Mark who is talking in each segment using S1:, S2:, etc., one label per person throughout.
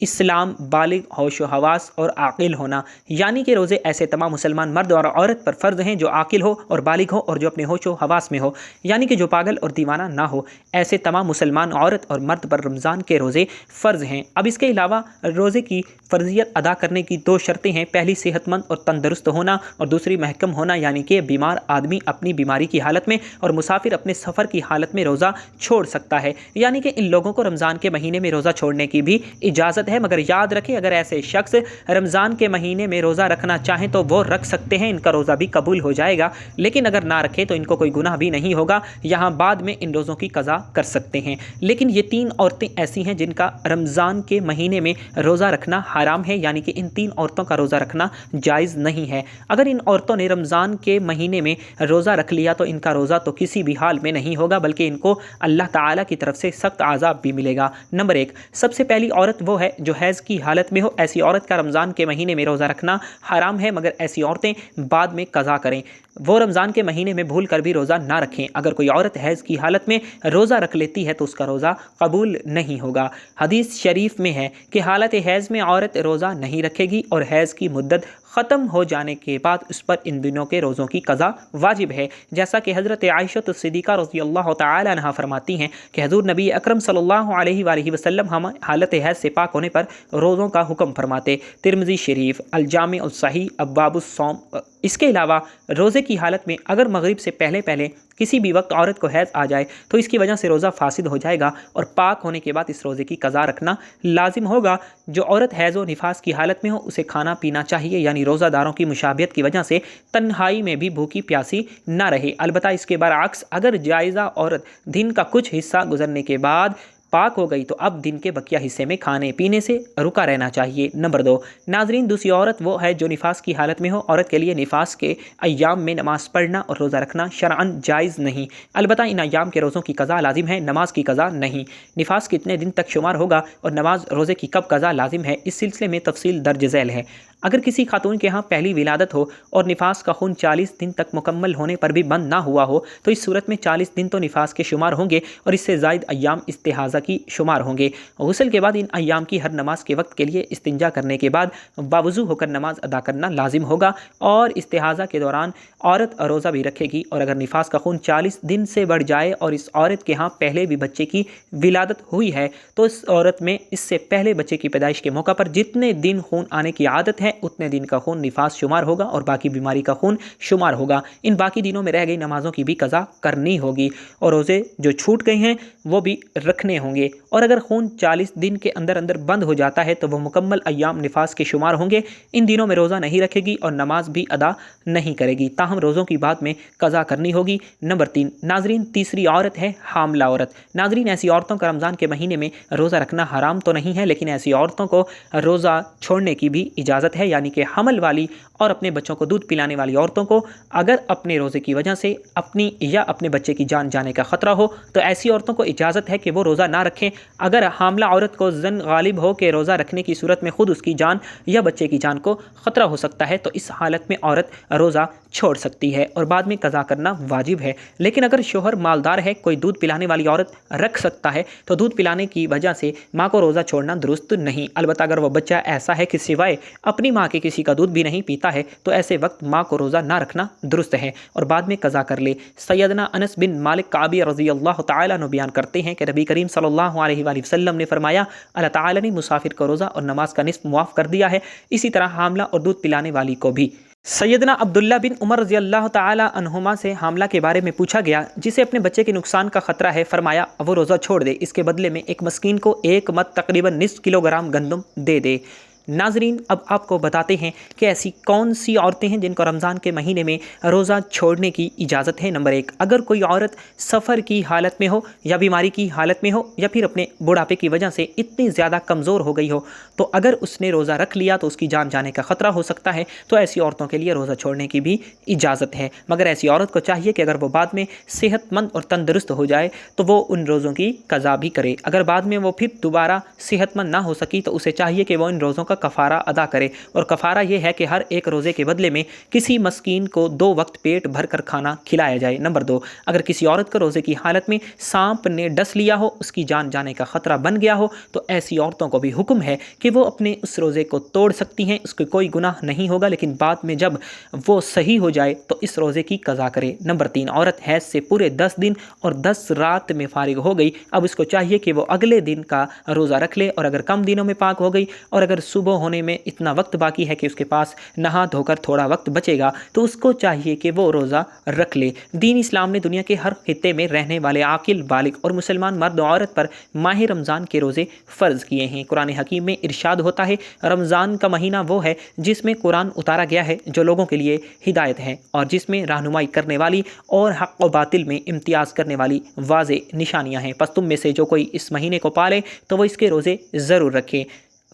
S1: اسلام، بالغ، ہوش و حواس اور عاقل ہونا، یعنی کہ روزے ایسے تمام مسلمان مرد اور عورت پر فرض ہیں جو عاقل ہو اور بالغ ہو اور جو اپنے ہوش و حواس میں ہو، یعنی کہ جو پاگل اور دیوانہ نہ ہو، ایسے تمام مسلمان عورت اور مرد پر رمضان کے روزے فرض ہیں۔ اب اس کے علاوہ روزے کی فرضیت ادا کرنے کی دو شرطیں ہیں، پہلی صحت مند اور تندرست ہونا اور دوسری محکم ہونا، یعنی کہ بیمار آدمی اپنی بیماری کی حالت میں اور مسافر اپنے سفر کی حالت میں روزہ چھوڑ سکتا ہے، یعنی کہ ان لوگوں کو رمضان کے مہینے میں روزہ چھوڑنے کی بھی اجازت ہے، مگر یاد رکھیں اگر ایسے شخص رمضان کے مہینے میں روزہ رکھنا چاہیں تو وہ رکھ سکتے ہیں، ان کا روزہ بھی قبول ہو جائے گا، لیکن اگر نہ رکھیں تو ان کو کوئی گناہ بھی نہیں ہوگا، یہاں بعد میں ان روزوں کی قضا کر سکتے ہیں۔ لیکن یہ تین عورتیں ایسی ہیں جن کا رمضان کے مہینے میں روزہ رکھنا حرام ہے، یعنی کہ ان تین عورتوں کا روزہ رکھنا جائز نہیں ہے۔ اگر ان عورتوں نے رمضان کے مہینے میں روزہ رکھ لیا تو ان کا روزہ تو کسی بھی حال میں نہیں ہوگا، بلکہ ان کو اللہ تعالیٰ کی طرف سے سخت عذاب بھی ملے گا۔ نمبر 1، سب سے پہلی عورت وہ ہے جو حیض کی حالت میں ہو، ایسی عورت کا رمضان کے مہینے میں روزہ رکھنا حرام ہے، مگر ایسی عورتیں بعد میں قضا کریں، وہ رمضان کے مہینے میں بھول کر بھی روزہ نہ رکھیں۔ اگر کوئی عورت حیض کی حالت میں روزہ رکھ لیتی ہے تو اس کا روزہ قبول نہیں ہوگا۔ حدیث شریف میں ہے کہ حالت حیض میں عورت روزہ نہیں رکھے گی اور حیض کی مدت ختم ہو جانے کے بعد اس پر ان دنوں کے روزوں کی قضا واجب ہے، جیسا کہ حضرت عائشہ صدیقہ رضی اللہ تعالی عنہا فرماتی ہیں کہ حضور نبی اکرم صلی اللہ علیہ وآلہ وسلم ہم حالت حیض سے پاک ہونے پر روزوں کا حکم فرماتے۔ ترمذی شریف، الجامع الصحیح، ابواب الصوم۔ اس کے علاوہ روزے کی حالت میں اگر مغرب سے پہلے کسی بھی وقت عورت کو حیض آ جائے تو اس کی وجہ سے روزہ فاسد ہو جائے گا اور پاک ہونے کے بعد اس روزے کی قضا رکھنا لازم ہوگا۔ جو عورت حیض و نفاس کی حالت میں ہو اسے کھانا پینا چاہیے، یعنی روزہ داروں کی مشابہت کی وجہ سے تنہائی میں بھی بھوکی پیاسی نہ رہے۔ البتہ اس کے برعکس اگر جائزہ عورت دن کا کچھ حصہ گزرنے کے بعد پاک ہو گئی تو اب دن کے بقیہ حصے میں کھانے پینے سے رکا رہنا چاہیے۔ نمبر 2، ناظرین، دوسری عورت وہ ہے جو نفاس کی حالت میں ہو۔ عورت کے لیے نفاس کے ایام میں نماز پڑھنا اور روزہ رکھنا شرعاً جائز نہیں، البتہ ان ایام کے روزوں کی قضا لازم ہے، نماز کی قضا نہیں۔ نفاس کتنے دن تک شمار ہوگا اور نماز روزے کی کب قضا لازم ہے، اس سلسلے میں تفصیل درج ذیل ہے۔ اگر کسی خاتون کے ہاں پہلی ولادت ہو اور نفاس کا خون 40 دن تک مکمل ہونے پر بھی بند نہ ہوا ہو تو اس صورت میں 40 دن تو نفاس کے شمار ہوں گے اور اس سے زائد ایام استحاضہ کی شمار ہوں گے۔ غسل کے بعد ان ایام کی ہر نماز کے وقت کے لیے استنجا کرنے کے بعد باوضو ہو کر نماز ادا کرنا لازم ہوگا، اور استحاضہ کے دوران عورت روزہ بھی رکھے گی، اور اگر نفاس کا خون 40 دن سے بڑھ جائے اور اس عورت کے ہاں پہلے بھی بچے کی ولادت ہوئی ہے تو اس عورت میں اس سے پہلے بچے کی پیدائش کے موقع پر جتنے دن خون آنے کی عادت ہے اتنے دن کا خون نفاس شمار ہوگا اور باقی بیماری کا خون شمار ہوگا۔ ان باقی دنوں میں رہ گئی نمازوں کی بھی قضا کرنی ہوگی اور روزے جو چھوٹ گئے ہیں وہ بھی رکھنے ہوں گے، اور اگر خون 40 دن کے اندر بند ہو جاتا ہے تو وہ مکمل ایام نفاس کے شمار ہوں گے۔ ان دنوں میں روزہ نہیں رکھے گی اور نماز بھی ادا نہیں کرے گی، تاہم روزوں کی بعد میں قضا کرنی ہوگی۔ نمبر 3، ناظرین، تیسری عورت ہے حاملہ عورت۔ ناظرین، ایسی عورتوں کا رمضان کے مہینے میں روزہ رکھنا حرام تو نہیں ہے، لیکن ایسی عورتوں کو روزہ چھوڑنے کی بھی اجازت ہے، یعنی کہ حمل والی اور اپنے بچوں کو دودھ پلانے والی عورتوں کو اگر اپنے روزے کی وجہ سے اپنی یا اپنے بچے کی جان جانے کا خطرہ ہو تو ایسی عورتوں کو اجازت ہے کہ وہ روزہ نہ رکھیں۔ اگر حاملہ عورت کو ظن غالب ہو کہ روزہ رکھنے کی صورت میں خود اس کی جان یا بچے کی جان کو خطرہ ہو سکتا ہے تو اس حالت میں عورت روزہ چھوڑ سکتی ہے اور بعد میں قضا کرنا واجب ہے۔ لیکن اگر شوہر مالدار ہے، کوئی دودھ پلانے والی عورت رکھ سکتا ہے تو دودھ پلانے کی وجہ سے ماں کو روزہ چھوڑنا درست نہیں۔ البتہ اگر وہ بچہ ایسا ہے کہ سوائے اپنی ماں کے کسی کا دودھ بھی نہیں پیتا ہے تو ایسے وقت ماں کو روزہ نہ رکھنا درست ہے اور بعد میں قضا کر لے۔ سیدنا انس بن مالک کعبی رضی اللہ تعالیٰ عنہ بیان کرتے ہیں کہ نبی کریم صلی اللہ علیہ وآلہ وسلم نے فرمایا، اللہ تعالیٰ نے مسافر کو روزہ اور نماز کا نصف معاف کر دیا ہے، اسی طرح حاملہ اور دودھ پلانے والی کو بھی۔ سیدنا عبداللہ بن عمر رضی اللہ تعالی عنہما سے حاملہ کے بارے میں پوچھا گیا جسے اپنے بچے کے نقصان کا خطرہ ہے، فرمایا وہ روزہ چھوڑ دے، اس کے بدلے میں ایک مسکین کو ایک مد تقریباً نصف کلوگرام گندم دے دے۔ ناظرین، اب آپ کو بتاتے ہیں کہ ایسی کون سی عورتیں ہیں جن کو رمضان کے مہینے میں روزہ چھوڑنے کی اجازت ہے۔ نمبر 1، اگر کوئی عورت سفر کی حالت میں ہو یا بیماری کی حالت میں ہو یا پھر اپنے بڑھاپے کی وجہ سے اتنی زیادہ کمزور ہو گئی ہو تو اگر اس نے روزہ رکھ لیا تو اس کی جان جانے کا خطرہ ہو سکتا ہے، تو ایسی عورتوں کے لیے روزہ چھوڑنے کی بھی اجازت ہے، مگر ایسی عورت کو چاہیے کہ اگر وہ بعد میں صحت مند اور تندرست ہو جائے تو وہ ان روزوں کی قضا بھی کرے۔ اگر بعد میں وہ پھر دوبارہ صحت مند نہ ہو سکی تو اسے چاہیے کہ وہ ان روزوں کا کفارہ ادا کرے، اور کفارہ یہ ہے کہ ہر ایک روزے کے بدلے میں کسی مسکین کو 2 وقت پیٹ بھر کر کھانا کھلایا جائے۔ نمبر 2، اگر کسی عورت کو روزے کی حالت میں سانپ نے ڈس لیا ہو، اس کی جان جانے کا خطرہ بن گیا ہو، تو ایسی عورتوں کو بھی حکم ہے کہ وہ اپنے اس روزے کو توڑ سکتی ہیں، اس کو کوئی گناہ نہیں ہوگا، لیکن بعد میں جب وہ صحیح ہو جائے تو اس روزے کی قضا کرے۔ نمبر 3، عورت حیض سے پورے 10 دن اور 10 رات میں فارغ ہو گئی، اب اس کو چاہیے کہ وہ اگلے دن کا روزہ رکھ لے، اور اگر کم دنوں میں پاک ہو گئی اور اگر صبح ہونے میں اتنا وقت باقی ہے کہ اس کے پاس نہا دھو کر تھوڑا وقت بچے گا، تو اس کو چاہیے کہ وہ روزہ رکھ لے۔ دین اسلام نے دنیا کے ہر خطے میں رہنے والے عاقل، بالغ اور مسلمان مرد و عورت پر ماہ رمضان کے روزے فرض کیے ہیں۔ قرآن حکیم میں ارشاد ہوتا ہے، رمضان کا مہینہ وہ ہے جس میں قرآن اتارا گیا ہے، جو لوگوں کے لیے ہدایت ہے اور جس میں رہنمائی کرنے والی اور حق و باطل میں امتیاز کرنے والی واضح نشانیاں ہیں۔ پس تم میں سے جو کوئی اس مہینے کو پالے تو وہ اس کے روزے ضرور رکھے۔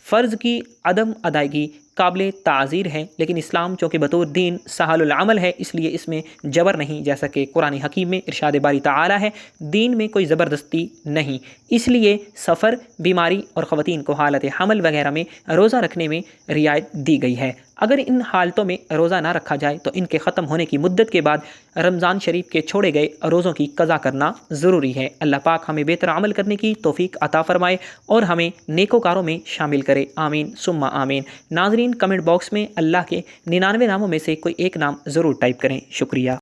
S1: فرض کی عدم ادائیگی قابل تعزیر ہے، لیکن اسلام چونکہ بطور دین سہل العمل ہے، اس لیے اس میں جبر نہیں، جیسا کہ قرآن حکیم میں ارشاد باری تعالی ہے، دین میں کوئی زبردستی نہیں۔ اس لیے سفر، بیماری اور خواتین کو حالت حمل وغیرہ میں روزہ رکھنے میں رعایت دی گئی ہے۔ اگر ان حالتوں میں روزہ نہ رکھا جائے تو ان کے ختم ہونے کی مدت کے بعد رمضان شریف کے چھوڑے گئے روزوں کی قضا کرنا ضروری ہے۔ اللہ پاک ہمیں بہتر عمل کرنے کی توفیق عطا فرمائے اور ہمیں نیکوکاروں میں شامل کرے، آمین ثم آمین۔ ناظرین، کمنٹ باکس میں اللہ کے 99 ناموں میں سے کوئی ایک نام ضرور ٹائپ کریں۔ شکریہ۔